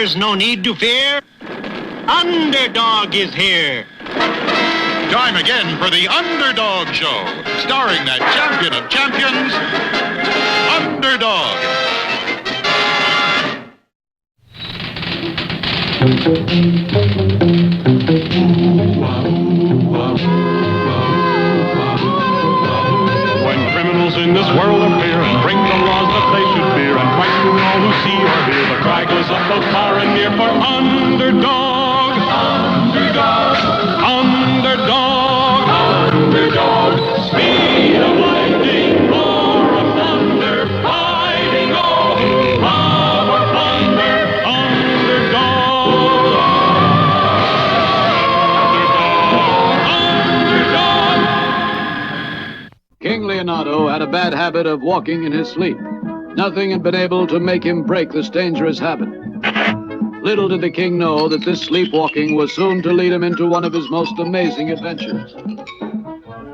is no need to fear. Underdog is here. Time again for the Underdog Show, starring that champion of champions, Underdog. When criminals in this world appear and bring the laws that they should fear and frighten all who see or hear, the cry goes up both far and near for Underdog. Underdog. Underdog. Underdog. Speed of lightning, roar of thunder, fighting all who love or plunder. Underdog. Underdog. King Leonardo had a bad habit of walking in his sleep. Nothing had been able to make him break this dangerous habit. Little did the king know that this sleepwalking was soon to lead him into one of his most amazing adventures.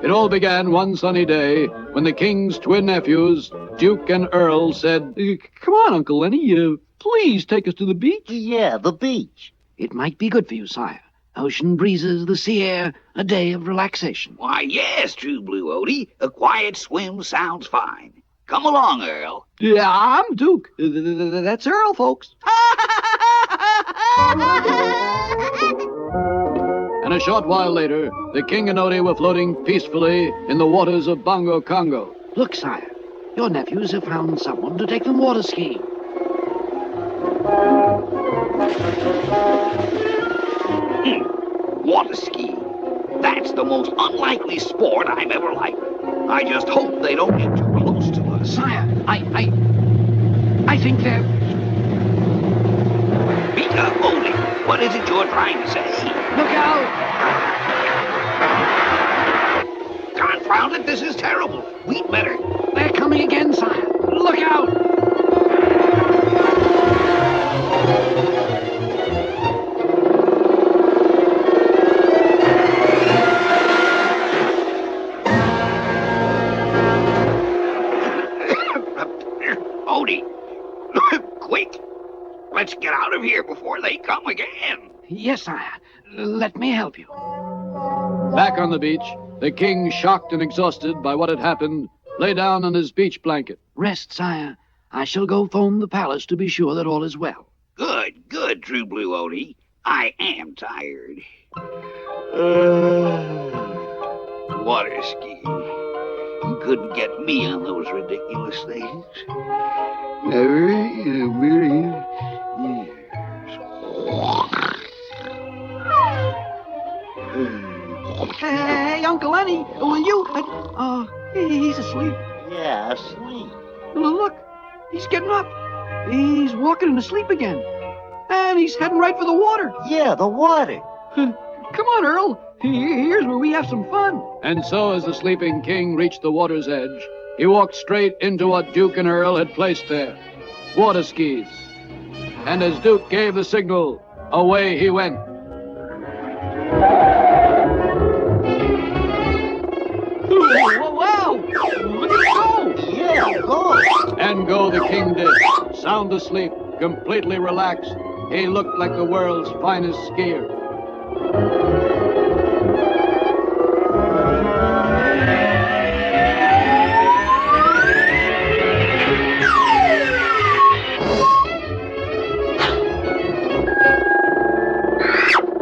It all began one sunny day when the king's twin nephews, Duke and Earl, said, Come on, Uncle Lenny. Please take us to the beach. Yeah, the beach. It might be good for you, sire. Ocean breezes, the sea air, a day of relaxation. Why, yes, True Blue Odie. A quiet swim sounds fine. Come along, Earl. Yeah, I'm Duke. That's Earl, folks. And a short while later, the king and Odie were floating peacefully in the waters of Bongo Congo. Look, sire, your nephews have found someone to take them water skiing. Water skiing. That's the most unlikely sport I've ever liked. I just hope they don't get too close to us. Sire, I think they're... Speak up, Odie. What is it you're trying to say? Look out! Confound it, this is terrible. We'd better... They're coming again, sire. Look out! Odie, quick! Let's get out of here before they come again. Yes, sire. Let me help you. Back on the beach, the king, shocked and exhausted by what had happened, lay down on his beach blanket. Rest, sire. I shall go phone the palace to be sure that all is well. Good, good, True Blue Odie. I am tired. Water skiing. You couldn't get me on those ridiculous things. Hey, Uncle Lenny, will you... he's asleep. Yeah, asleep. Look, he's getting up. He's walking in his sleep again. And he's heading right for the water. Yeah, the water. Come on, Earl. Here's where we have some fun. And so, as the sleeping king reached the water's edge, he walked straight into what Duke and Earl had placed there. Water skis. And as Duke gave the signal, away he went. Wow! Look at it go! Yeah, go. And go the king did, sound asleep, completely relaxed. He looked like the world's finest skier.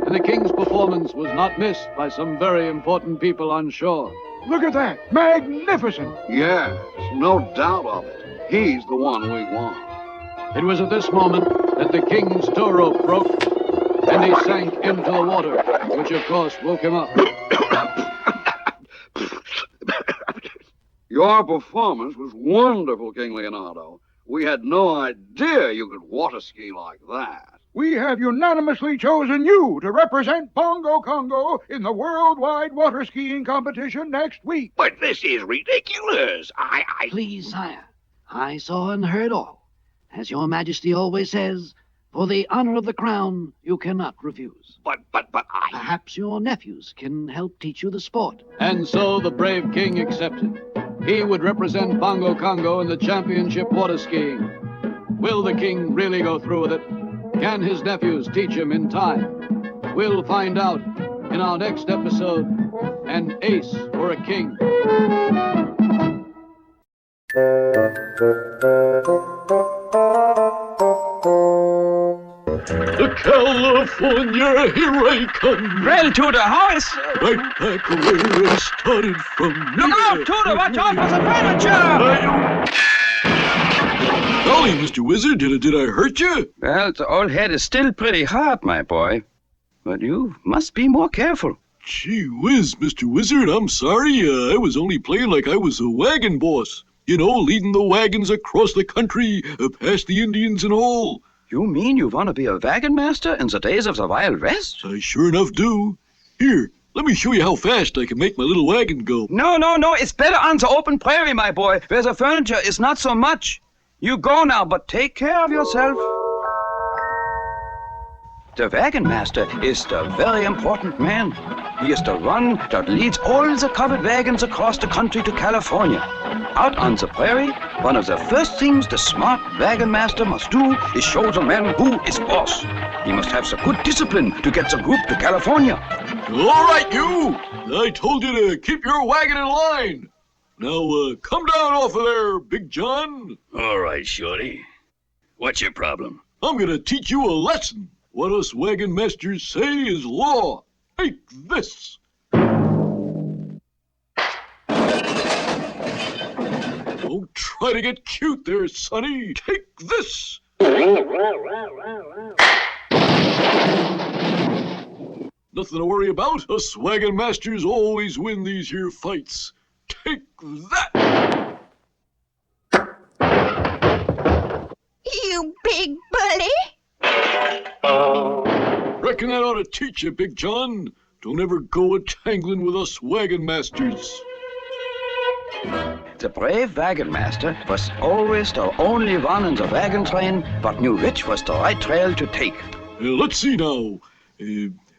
And the king's performance was not missed by some very important people on shore. Look at that. Magnificent. Yes, no doubt of it. He's the one we want. It was at this moment that the king's tow rope broke, and he sank into the water, which of course woke him up. Your performance was wonderful, King Leonardo. We had no idea you could water ski like that. We have unanimously chosen you to represent Bongo Congo in the worldwide water skiing competition next week. But this is ridiculous. Please, sire. I saw and heard all. As your majesty always says, for the honor of the crown, you cannot refuse. But I... Perhaps your nephews can help teach you the sport. And so the brave king accepted. He would represent Bongo Congo in the championship water skiing. Will the king really go through with it? Can his nephews teach him in time? We'll find out in our next episode, An Ace for a King. The California, here I come. Well, Tooter, how is... Right back where I started from. Look out, Tooter! Watch out for the furniture! Golly, Mr. Wizard, did I hurt you? Well, the old head is still pretty hard, my boy. But you must be more careful. Gee whiz, Mr. Wizard, I'm sorry. I was only playing like I was a wagon boss. You know, leading the wagons across the country, past the Indians and all. You mean you want to be a wagon master in the days of the Wild West? I sure enough do. Here, let me show you how fast I can make my little wagon go. No, it's better on the open prairie, my boy, where the furniture is not so much. You go now, but take care of yourself. The wagon master is the very important man. He is the one that leads all the covered wagons across the country to California. Out on the prairie, one of the first things the smart wagon master must do is show the man who is boss. He must have the good discipline to get the group to California. All right, you! I told you to keep your wagon in line. Now, come down off of there, Big John. All right, Shorty. What's your problem? I'm gonna teach you a lesson. What us wagon masters say is law. Take this. Don't try to get cute there, Sonny. Take this. Nothing to worry about. Us wagon masters always win these here fights. Take that. You big bully! Reckon that ought to teach you, Big John. Don't ever go a-tangling with us wagon masters. The brave wagon master was always the only one in the wagon train, but knew which was the right trail to take. Let's see now.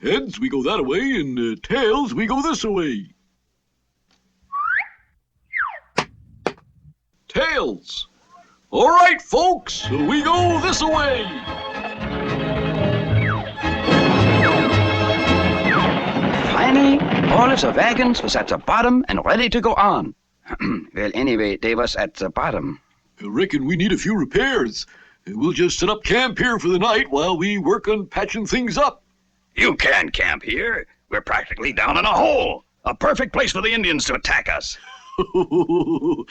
Heads, we go that way, and tails, we go this way. Tails. All right, folks, we go this way. Finally, all of the wagons was at the bottom and ready to go on. Well, anyway, they was at the bottom. I reckon we need a few repairs. We'll just set up camp here for the night while we work on patching things up. You can't camp here. We're practically down in a hole. A perfect place for the Indians to attack us. You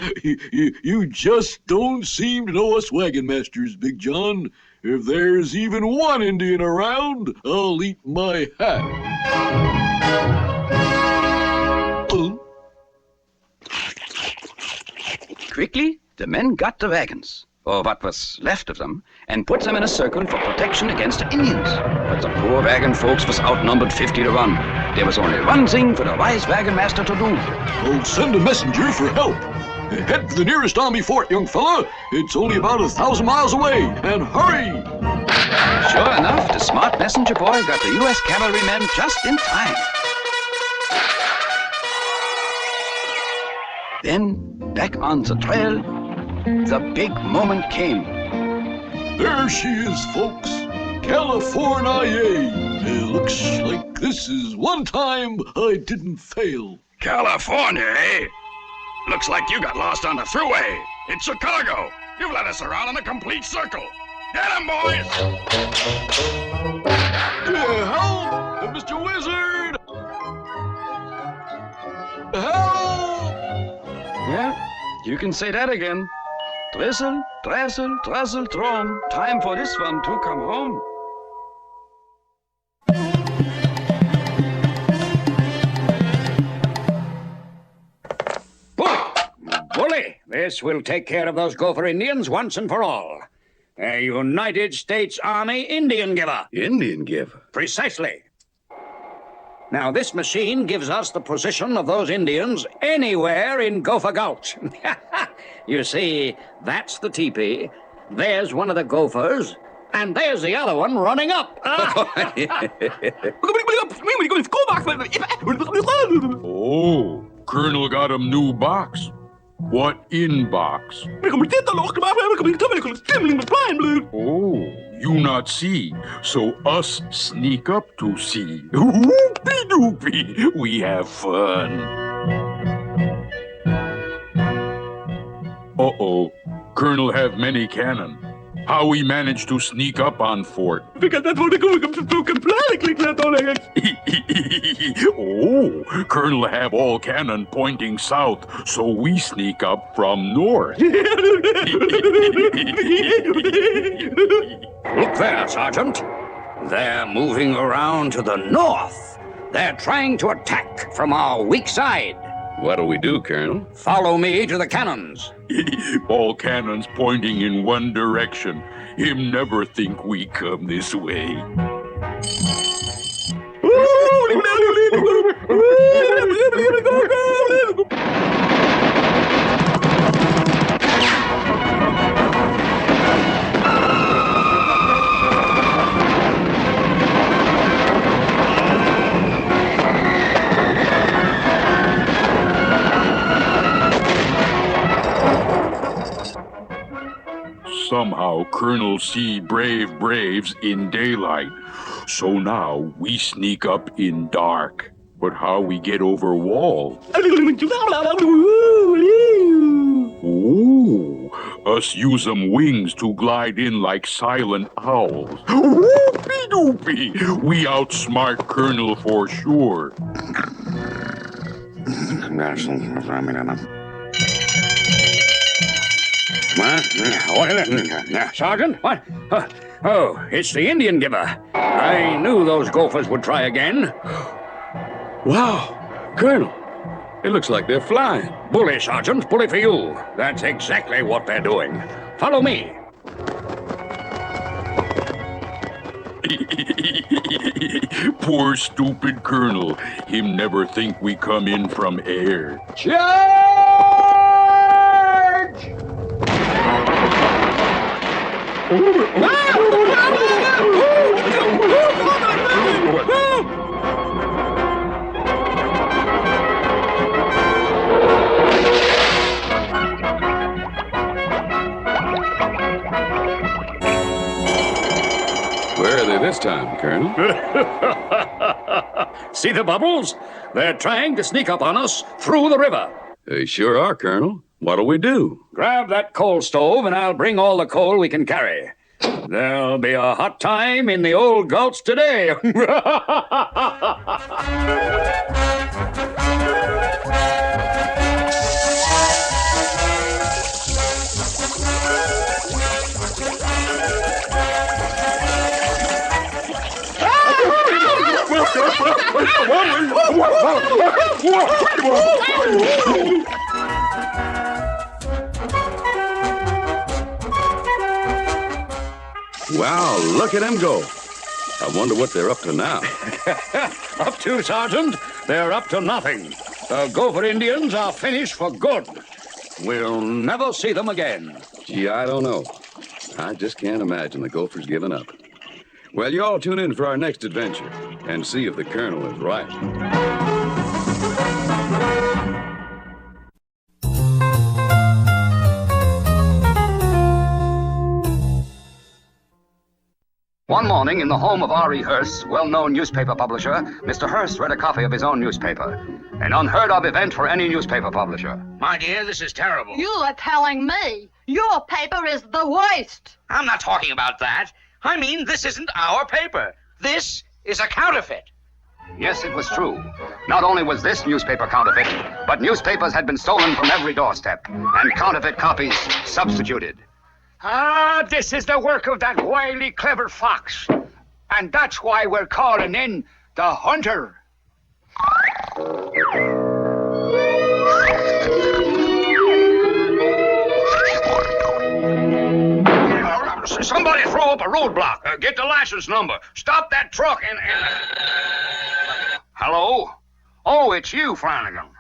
just don't seem to know us wagon masters, Big John. If there's even one Indian around, I'll eat my hat. Quickly, the men got the wagons, or what was left of them, and put them in a circle for protection against the Indians. But the poor wagon folks was outnumbered 50 to 1. There was only one thing for the wise wagon master to do. Oh, send a messenger for help. Head for the nearest army fort, young fella. It's only about 1,000 miles away, and hurry! Sure enough, the smart messenger boy got the U.S. cavalrymen just in time. Then, back on the trail, the big moment came. There she is, folks. California. Looks like this is one time I didn't fail. California, eh? Looks like you got lost on the thruway. It's Chicago. You've led us around in a complete circle. Get 'em, boys! Help! Mr. Wizard! Help! Yeah, you can say that again. Drizzle, drazzle, drazzle, drum. Time for this one to come home. Bully, this will take care of those Gopher Indians once and for all. A United States Army Indian giver. Indian giver? Precisely. Now, this machine gives us the position of those Indians anywhere in Gopher Gulch. You see, that's the teepee. There's one of the Gophers. And there's the other one running up. Oh, Colonel got him new box. What inbox? Oh, you not see, so us sneak up to see. Whoopie doopie, we have fun. Uh-oh, Colonel have many cannon. How we managed to sneak up on fort? Oh, Colonel have all cannon pointing south, so we sneak up from north. Look there, Sergeant. They're moving around to the north. They're trying to attack from our weak side. What'll we do, Colonel? Follow me to the cannons. All cannons pointing in one direction. Him never think we come this way. Somehow Colonel see brave braves in daylight, so now we sneak up in dark. But how we get over wall? Ooh, us use 'em wings to glide in like silent owls. Whoopie doopie, we outsmart Colonel for sure. What is it? Sergeant? What? Oh, it's the Indian giver. I knew those Gophers would try again. Wow, Colonel, it looks like they're flying. Bully, Sergeant. Bully for you. That's exactly what they're doing. Follow me. Poor stupid Colonel. Him never think we come in from air. Charge! Where are they this time, Colonel? See the bubbles? They're trying to sneak up on us through the river. They sure are, Colonel. What'll we do? Grab that coal stove and I'll bring all the coal we can carry. There'll be a hot time in the old gulch today. Wow, look at them go. I wonder what they're up to now. Up to, Sergeant? They're up to nothing. The Gopher Indians are finished for good. We'll never see them again. Gee, I don't know. I just can't imagine the Gophers giving up. Well, you all tune in for our next adventure and see if the Colonel is right. One morning, in the home of R.E. Hearst, well-known newspaper publisher, Mr. Hearst read a copy of his own newspaper. An unheard-of event for any newspaper publisher. My dear, this is terrible. You are telling me your paper is the worst. I'm not talking about that. I mean, this isn't our paper. This is a counterfeit. Yes, it was true. Not only was this newspaper counterfeit, but newspapers had been stolen from every doorstep, and counterfeit copies substituted. Ah, this is the work of that wily, clever fox. And that's why we're calling in the hunter. Somebody throw up a roadblock. Get the license number. Stop that truck and... Hello? Oh, it's you, Flanagan.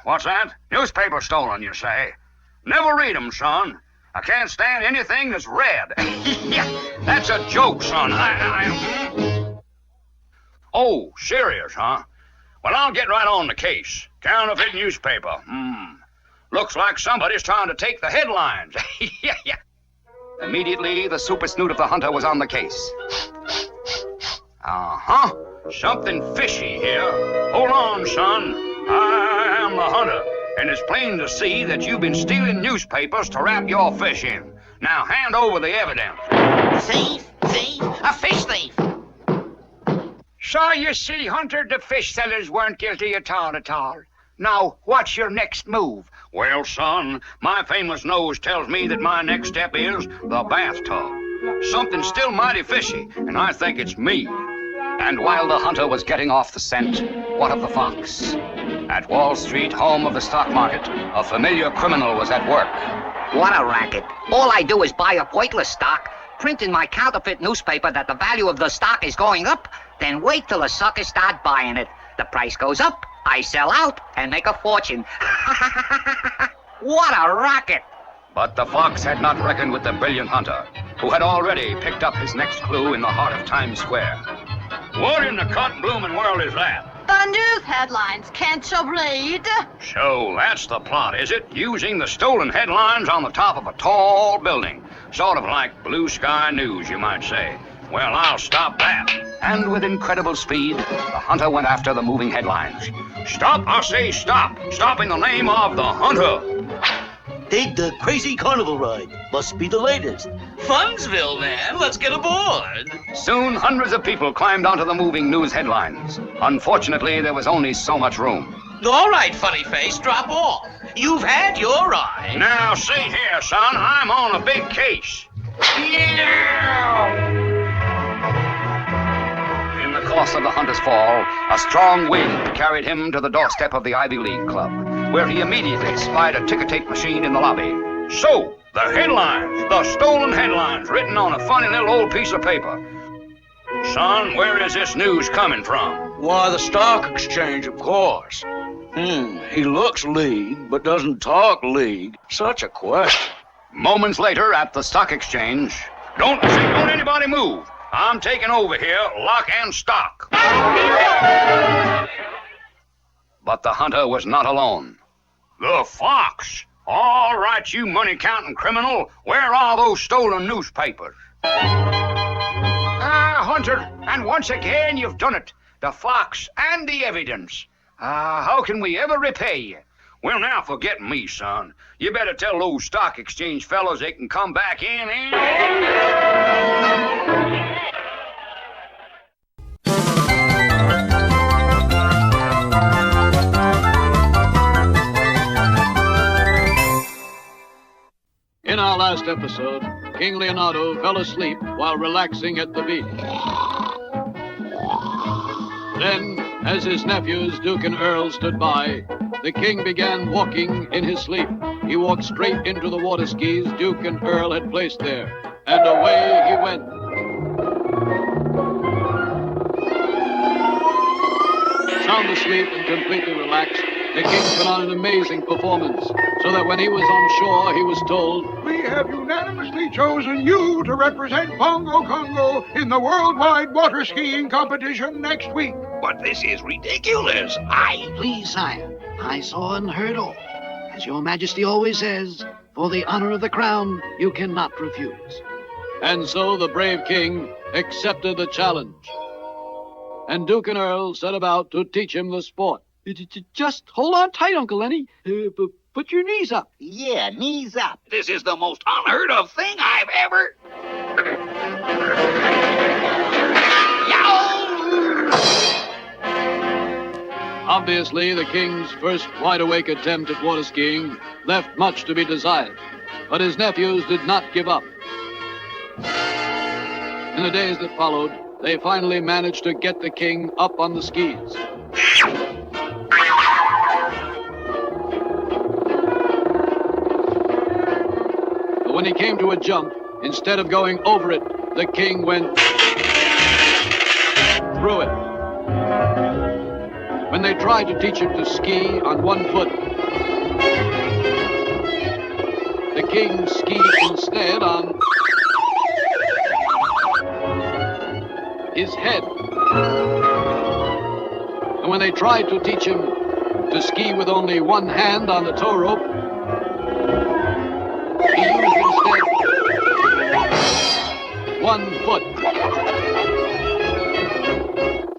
What's that? Newspaper stolen, you say? Never read 'em, son. I can't stand anything that's red. Yeah, that's a joke, son. Oh, serious, huh? Well, I'll get right on the case. Counterfeit newspaper. Looks like somebody's trying to take the headlines. Immediately, the super snoot of the hunter was on the case. Uh-huh. Something fishy here. Hold on, son. I am the hunter, and it's plain to see that you've been stealing newspapers to wrap your fish in. Now hand over the evidence. Thief! Thief! A fish thief! So you see, Hunter, the fish sellers weren't guilty at all. Now, what's your next move? Well, son, my famous nose tells me that my next step is the bathtub. Something's still mighty fishy, and I think it's me. And while the hunter was getting off the scent, what of the fox? At Wall Street, home of the stock market, a familiar criminal was at work. What a racket. All I do is buy a pointless stock, print in my counterfeit newspaper that the value of the stock is going up, then wait till the suckers start buying it. The price goes up, I sell out, and make a fortune. What a racket! But the fox had not reckoned with the brilliant hunter, who had already picked up his next clue in the heart of Times Square. What in the cotton-blooming world is that? The news headlines, can't you read? So that's the plot, is it? Using the stolen headlines on the top of a tall building. Sort of like blue sky news, you might say. Well, I'll stop that. And with incredible speed, the hunter went after the moving headlines. Stop, I say stop. Stop in the name of the hunter. Take the crazy carnival ride. Must be the latest. Funsville, man. Let's get aboard. Soon, hundreds of people climbed onto the moving news headlines. Unfortunately, there was only so much room. All right, funny face, drop off. You've had your ride. Now, see here, son. I'm on a big case. In the course of the hunter's fall, a strong wind carried him to the doorstep of the Ivy League Club, where he immediately spied a ticker-tape machine in the lobby. So, the headlines, the stolen headlines, written on a funny little old piece of paper. Son, where is this news coming from? Why, the stock exchange, of course. He looks league, but doesn't talk league. Such a question. Moments later, at the stock exchange, don't anybody move. I'm taking over here, lock and stock. But the hunter was not alone. The fox! All right, you money-counting criminal, where are those stolen newspapers? Hunter, and once again you've done it. The fox and the evidence. How can we ever repay you? Well, now forget me, son. You better tell those stock exchange fellows they can come back in and... In our last episode, King Leonardo fell asleep while relaxing at the beach. Then, as his nephews, Duke and Earl, stood by, the king began walking in his sleep. He walked straight into the water skis Duke and Earl had placed there, and away he went. Sound asleep and completely relaxed, the king put on an amazing performance, so that when he was on shore, he was told, "We have unanimously chosen you to represent Bongo Congo in the worldwide water skiing competition next week." But this is ridiculous. Please, sire, I saw and heard all. As your majesty always says, for the honor of the crown, you cannot refuse. And so the brave king accepted the challenge. And Duke and Earl set about to teach him the sport. Just hold on tight, Uncle Lenny. Put your knees up. Yeah, knees up. This is the most unheard of thing I've ever... Obviously, the king's first wide-awake attempt at water skiing left much to be desired, but his nephews did not give up. In the days that followed, they finally managed to get the king up on the skis. But when he came to a jump, instead of going over it, the king went through it. When they tried to teach him to ski on one foot, the king skied instead on his head. And when they tried to teach him to ski with only one hand on the tow rope, 1 foot.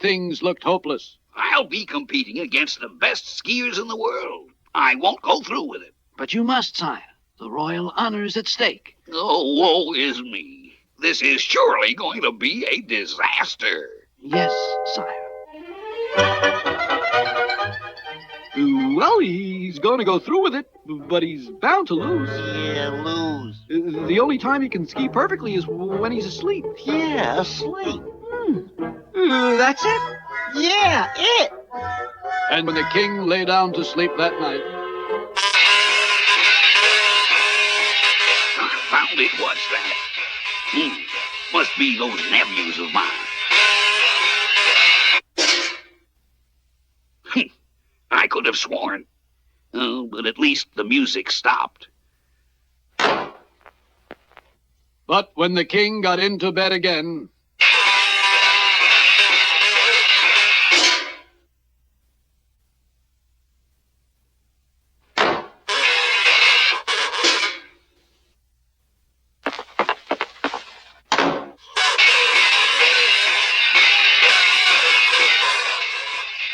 Things looked hopeless. I'll be competing against the best skiers in the world. I won't go through with it. But you must, sire. The royal honor's at stake. Oh, woe is me. This is surely going to be a disaster. Yes, sire. Well, he's going to go through with it, but he's bound to lose. Yeah, lose. The only time he can ski perfectly is when he's asleep. Yeah, asleep. That's it? Yeah, it. And when the king lay down to sleep that night, Confound it, what's that? Must be those nephews of mine. I could have sworn. Oh, but at least the music stopped. but when the king got into bed again,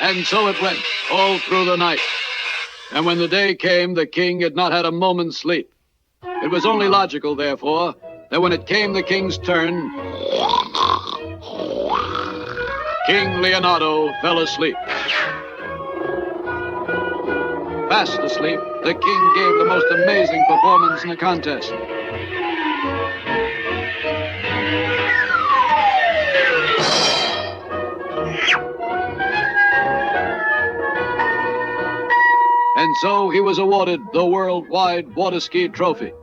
and so it went, all through the night. And when the day came, the king had not had a moment's sleep. It was only logical, therefore, that when it came the king's turn, King Leonardo fell asleep. Fast asleep, the king gave the most amazing performance in the contest. And so he was awarded the worldwide water ski trophy.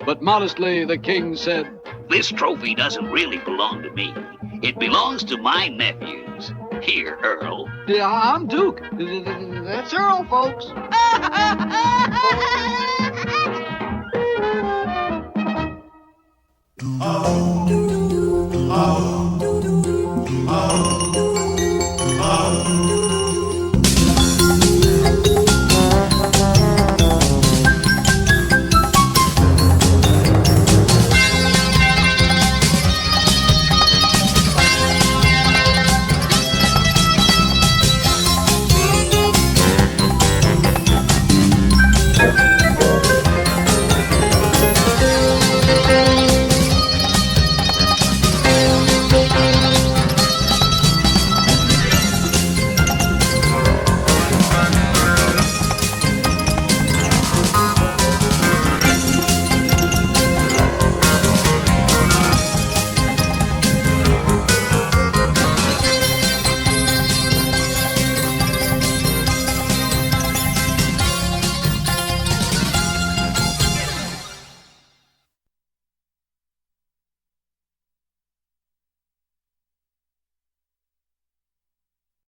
But modestly, the king said, This trophy doesn't really belong to me. It belongs to my nephews. Here, Earl. Yeah, I'm Duke. That's Earl, folks. Oh.